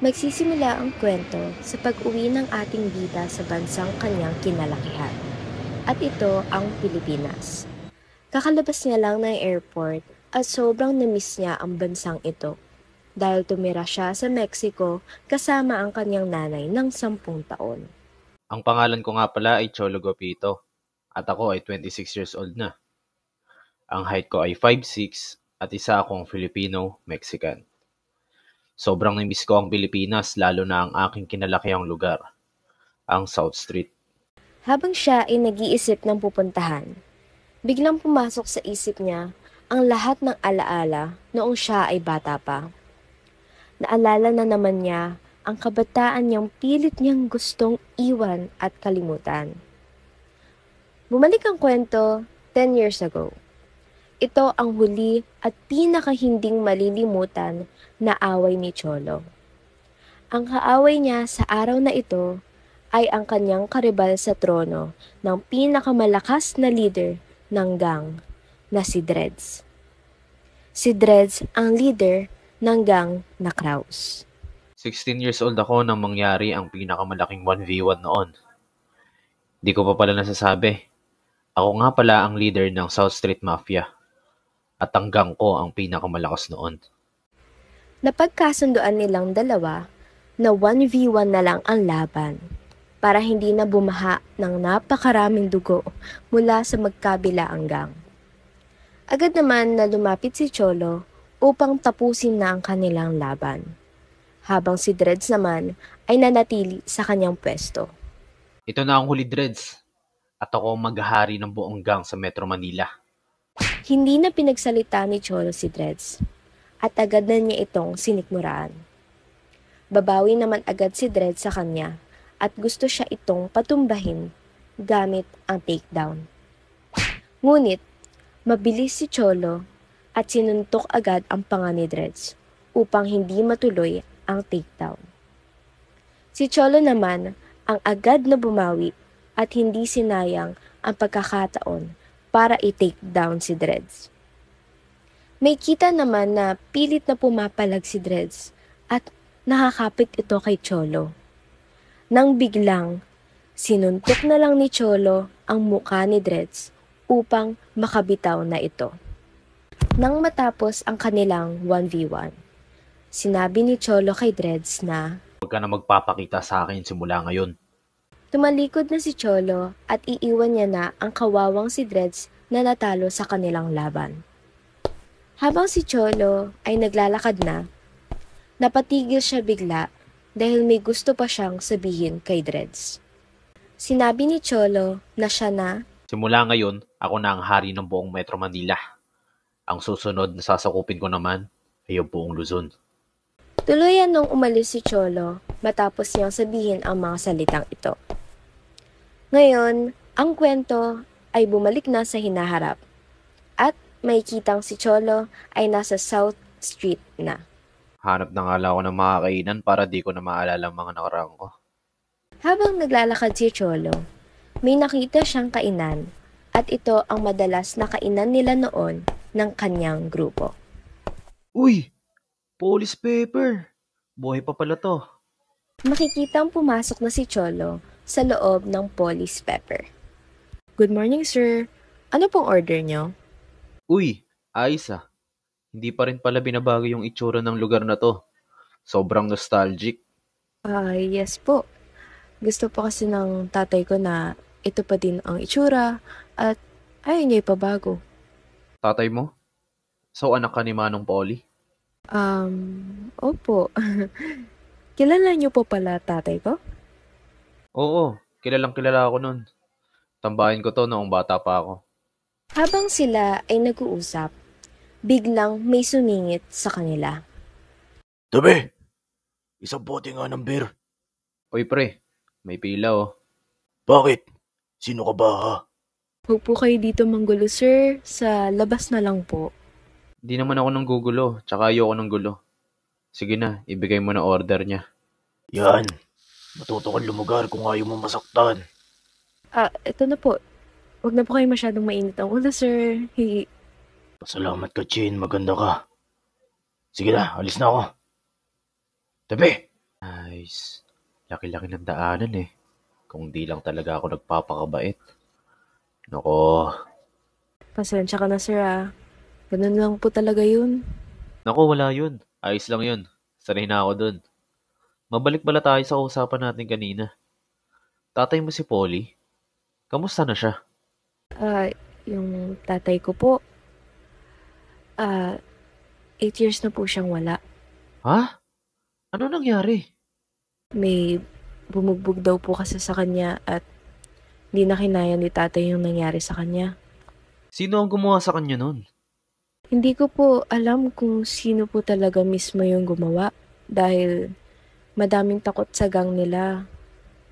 Magsisimula ang kwento sa pag-uwi ng ating bida sa bansang kanyang kinalakihan. At ito ang Pilipinas. Kakalabas niya lang ng airport at sobrang namiss niya ang bansang ito dahil tumira siya sa Mexico kasama ang kanyang nanay ng 10 taon. Ang pangalan ko nga pala ay Cholo Gopito at ako ay 26 years old na. Ang height ko ay 5'6" at isa akong Filipino-Mexican. Sobrang namiss ko ang Pilipinas lalo na ang aking kinalakihang lugar, ang South Street. Habang siya ay nag-iisip ng pupuntahan, biglang pumasok sa isip niya ang lahat ng alaala noong siya ay bata pa. Naalala na naman niya ang kabataan niyang pilit niyang gustong iwan at kalimutan. Bumalik ang kwento 10 years ago. Ito ang huli at pinakahinding malilimutan na away ni Cholo. Ang kaaway niya sa araw na ito ay ang kanyang karibal sa trono ng pinakamalakas na leader ng gang na si Dreads. Si Dreads ang leader ng gang na Kraus. 16 years old ako nang mangyari ang pinakamalaking 1v1 noon. Di ko pa pala nasasabi. Ako nga pala ang leader ng South Street Mafia. At ang gang ko ang pinakamalakas noon. Napagkasunduan nilang dalawa na 1v1 na lang ang laban para hindi na bumaha ng napakaraming dugo mula sa magkabilaang gang. Agad naman na lumapit si Cholo upang tapusin na ang kanilang laban, habang si Dreads naman ay nanatili sa kanyang pwesto. Ito na ang huli, Dreads. At ako ang maghahari ng buong gang sa Metro Manila. Hindi na pinagsalita ni Cholo si Dreads at agad na niya itong sinikmuraan. Babawi naman agad si Dreads sa kanya at gusto siya itong patumbahin gamit ang takedown. Ngunit, mabilis si Cholo at sinuntok agad ang panga ni Dreads upang hindi matuloy ang takedown. Si Cholo naman ang agad na bumawi at hindi sinayang ang pagkakataon para i-take down si Dreads. May kita naman na pilit na pumapalag si Dreads at nakakapit ito kay Cholo. Nang biglang, sinuntok na lang ni Cholo ang muka ni Dreads upang makabitaw na ito. Nang matapos ang kanilang 1v1, sinabi ni Cholo kay Dreads na Huwag ka na magpapakita sa akin simula ngayon. tumalikod na si Cholo at iiwan niya na ang kawawang si Dreads na natalo sa kanilang laban. Habang si Cholo ay naglalakad na, napatigil siya bigla dahil may gusto pa siyang sabihin kay Dreads. Sinabi ni Cholo na siya na Simula ngayon, ako na ang hari ng buong Metro Manila. Ang susunod na sasakupin ko naman ay ang buong Luzon. tuluyan nung umalis si Cholo matapos niyang sabihin ang mga salitang ito. Ngayon, ang kwento ay bumalik na sa hinaharap at may kitang si Cholo ay nasa South Street na. Hanap na nga lang ako ng mga kainan para di ko na maalala ang mga nakaraan ko. Habang naglalakad si Cholo, may nakita siyang kainan at ito ang madalas na kainan nila noon ng kanyang grupo. Uy! Police paper! Buhay pa pala to. Makikitang pumasok na si Cholo sa loob ng police pepper. Good morning, sir. Ano pong order niyo? Uy! Ayos ah. Hindi pa rin pala binabago yung itsura ng lugar na to. Sobrang nostalgic. Yes po. Gusto po kasi ng tatay ko na ito pa din ang itsura at ayaw niya ipabago. Tatay mo? So anak ka ni Manong Polly? Opo. Kilala niyo po pala tatay ko? Oo, kilalang kilala ako nun. Tambahin ko to noong bata pa ako. Habang sila ay nag-uusap, biglang may sumingit sa kanila. Tabi! Isang bote nga ng beer. Uy pre, may pila oh. Bakit? Sino ka ba ha? Huwag po kayo dito manggulo, sir. Sa labas na lang po. Di naman ako nang gugulo, tsaka ayoko ng gulo. Sige na, ibigay mo na order niya. Yan. Matuto kang lumugar kung ayaw mo masaktan. Ito na po. Huwag na po kayo masyadong mainit ang ulo, sir. Pasalamat ka, Chin. Maganda ka. Sige na, alis na ako. Tabi! Ayos. Laki-laki ng daanan eh. Kung di lang talaga ako nagpapakabait. Nako. Pasensya ka na, sir, ah. Ganun lang po talaga yun. Nako, wala yun. Ayos lang yun. Sanay na ako dun. Mabalik pala tayo sa usapan natin kanina. Tatay mo si Polly? Kamusta na siya? Ah, yung tatay ko po, ah, 8 years na po siyang wala. Ha? Ano nangyari? May bumugbog daw po kasi sa kanya at hindi na kinaya ni tatay yung nangyari sa kanya. Sino ang gumawa sa kanya nun? Hindi ko po alam kung sino po talaga mismo yung gumawa dahil madaming takot sa gang nila.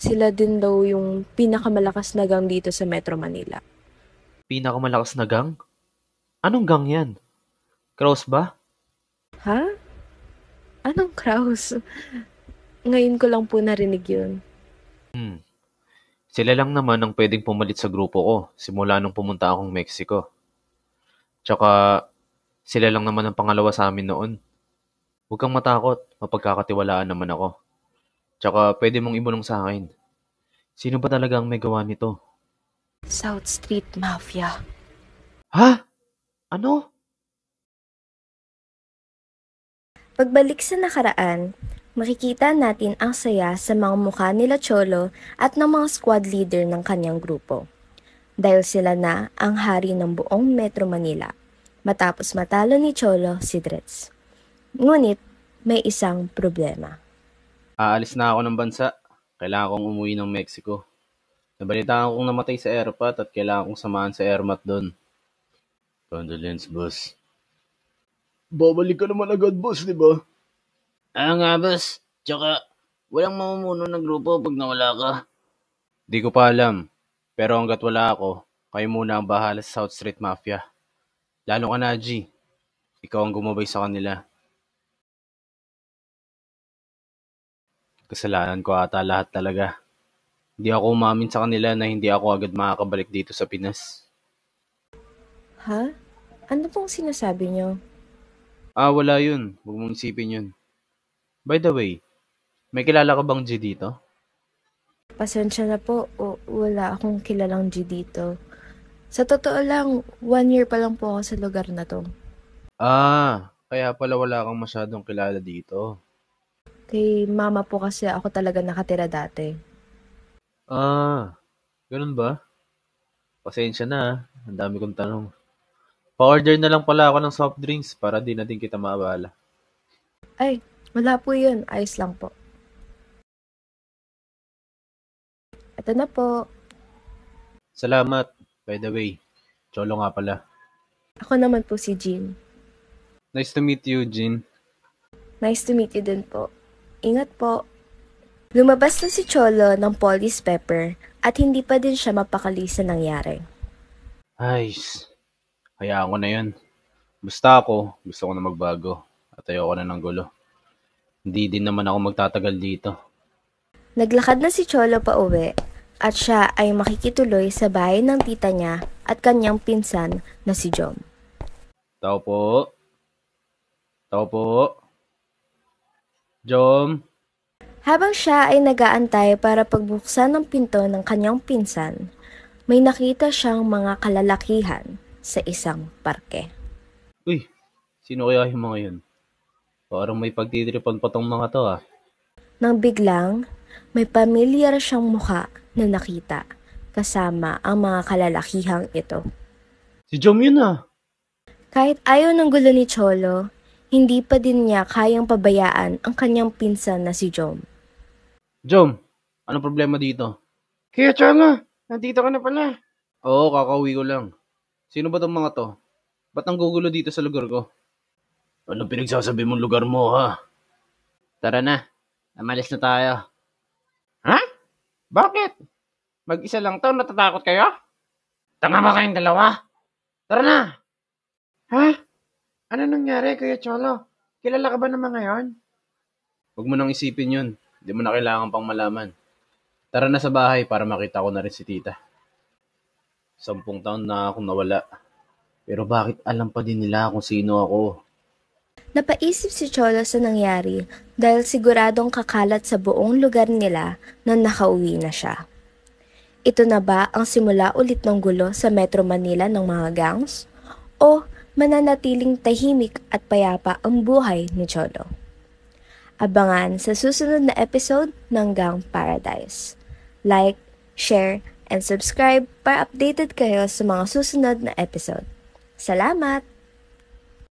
Sila din daw yung pinakamalakas na gang dito sa Metro Manila. Pinakamalakas na gang? Anong gang yan? Cross ba? Ha? Anong Kraus? Ngayon ko lang po narinig yun. Sila lang naman ang pwedeng pumalit sa grupo ko simula nung pumunta akong Mexico. Tsaka, sila lang naman ang pangalawa sa amin noon. Huwag kang matakot, mapagkakatiwalaan naman ako. Tsaka, pwede mong ibulong sa akin. Sino ba talaga ang may gawa nito? South Street Mafia. Ha? Ano? Pagbalik sa nakaraan, makikita natin ang saya sa mga mukha nila Cholo at ng mga squad leader ng kanyang grupo. Dahil sila na ang hari ng buong Metro Manila, matapos matalo ni Cholo si Dreds. Ngunit, may isang problema. Aalis na ako ng bansa. Kailangan kong umuwi ng Mexico. Nabalitaan kong namatay sa airpot at kailangan kong samahan sa airmat doon. Condolence, boss. Babalik ka naman agad, boss, di ba? Nga, boss. Tsaka, walang mamumuno ng grupo pag nawala ka. Di ko pa alam. Pero hanggat wala ako, kayo muna ang bahala sa South Street Mafia. Lalo ka na, G. Ikaw ang gumabay sa kanila. Kasalanan ko ata lahat talaga. Hindi ako umamin sa kanila na hindi ako agad makakabalik dito sa Pinas. Ha? Ano pong sinasabi niyo? Wala yun. Huwag mong isipin yun. By the way, may kilala ka bang G dito? Pasensya na po, wala akong kilalang G dito. Sa totoo lang, 1 year pa lang po ako sa lugar na to. Kaya pala wala kang masyadong kilala dito. Kay mama po kasi ako talaga nakatira dati. Ganun ba? Pasensya na, ang dami kong tanong. Pa-order na lang pala ako ng soft drinks para di na din kita maabala. Ay, wala po yun. Ayos lang po. Ito na po. Salamat. By the way, Cholo nga pala. Ako naman po si Jean. Nice to meet you, Jin. Nice to meet you din po. Ingat po. Lumabas na si Cholo ng police pepper at hindi pa din siya mapakali sa nangyari. Ayos. Hayaan ko na yun. Basta ako, gusto ko na magbago. At ayoko na ng gulo. Hindi din naman ako magtatagal dito. Naglakad na si Cholo pa uwi at siya ay makikituloy sa bahay ng tita niya at kanyang pinsan na si Jom. Tao po. Tao po. Jom. Habang siya ay nagaantay para pagbuksan ng pinto ng kanyang pinsan, may nakita siyang mga kalalakihan sa isang parke. Uy, sino kaya yung mga yun? Parang may pagtitripan pa tong mga to ah. Nang biglang, may pamilyar siyang mukha na nakita kasama ang mga kalalakihang ito. Si Jom yun ah. Kahit ayaw ng gulo ni Cholo, hindi pa din niya kayang pabayaan ang kanyang pinsan na si Jom. Jom, anong problema dito? Kaya Cholo, nandito ka na pala. Oo, kakauwi ko lang. Sino ba tong mga to? Ba't ang gugulo dito sa lugar ko? Anong pinagsasabi mong lugar mo, ha? Tara na, amalis na tayo. Ha? Bakit? Mag-isa lang to, natatakot kayo? Tanga ba kayong dalawa? Tara na! Ha? Ano nangyari, Kuya Cholo? Kilala ka ba naman ngayon? Huwag mo nang isipin yun. Hindi mo na kailangan pang malaman. Tara na sa bahay para makita ko na rin si tita. 10 taon na akong nawala. Pero bakit alam pa din nila kung sino ako? Napaisip si Cholo sa nangyari dahil siguradong kakalat sa buong lugar nila nang nakauwi na siya. Ito na ba ang simula ulit ng gulo sa Metro Manila ng mga gangs? O mananatiling tahimik at payapa ang buhay ni Cholo? Abangan sa susunod na episode ng Gang Paradise. Like, share, and subscribe para updated kayo sa mga susunod na episode. Salamat!